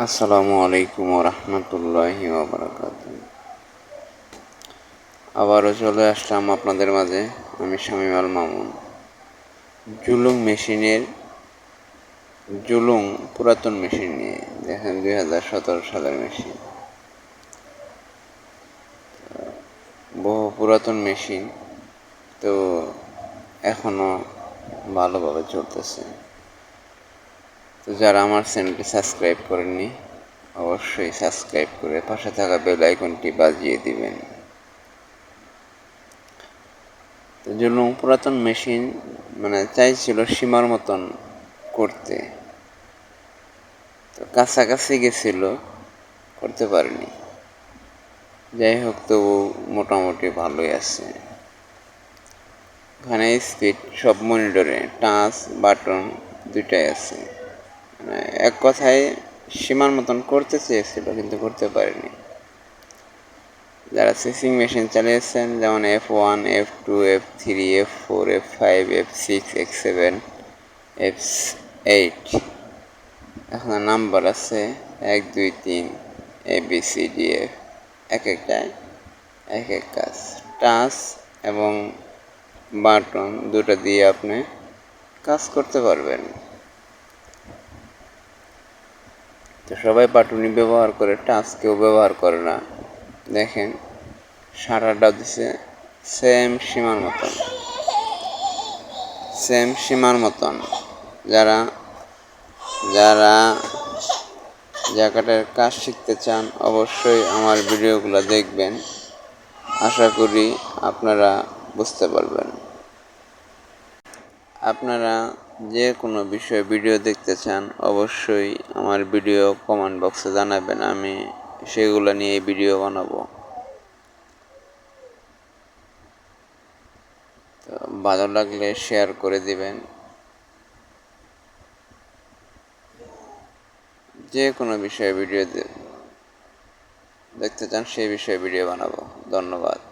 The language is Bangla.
আসসালামু আলাইকুম রহমতুল্লাহি ওয়াবারাকাতুহু। আবারও চলে আসলাম আপনাদের মাঝে, আমি শামীম আল মামুন। জুলুং পুরাতন মেশিন নিয়ে দেখেন 2017 সালের মেশিন, বহু পুরাতন মেশিন, তো এখনও ভালোভাবে চলতেছে। তো যারা আমার চ্যানেলটি সাবস্ক্রাইব করেননি অবশ্যই সাবস্ক্রাইব করে পাশে থাকা বেল আইকনটি বাজিয়ে দিবেন। তো জুলুং পুরাতন মেশিন চাইছিল সীমার মতন করতে, তো কাছাকাছি গেছিল, করতে পারেনি। যাই হোক, তবু মোটামুটি ভালোই আছে। এখানে স্পিড সব মনিটরে টাচ বাটন দুইটাই আছে। এক কথায় সীমার মতন করতে চেয়েছিল কিন্তু করতে পারেনি। যারা সুইচিং মেশিন চালিয়েছেন, যেমন F1, F2, F3, F4, F5, F6, X7, F8, এখন নাম্বার আছে 1, 2, 3 ABCDF, এক একটায় এক এক কাজ। টাচ এবং বাটন দুটো দিয়ে আপনি কাজ করতে পারবেন। তো সবাই বাটনই ব্যবহার করে, টাচ কেউ ব্যবহার করে না। দেখেন সারাটা দিছে সেম সীমার মতন। যারা যারা জ্যাকেটের কাজ শিখতে চান অবশ্যই আমার ভিডিওগুলো দেখবেন, আশা করি আপনারা বুঝতে পারবেন। আপনারা যে কোনো বিষয়ে ভিডিও দেখতে চান অবশ্যই আমার ভিডিও কমেন্ট বক্সে জানাবেন, আমি সেগুলো নিয়ে ভিডিও বানাবো। তো ভালো লাগলে শেয়ার করে দিবেন। যে কোনো বিষয়ে ভিডিও দেখতে চান সেই বিষয়ে ভিডিও বানাবো। ধন্যবাদ।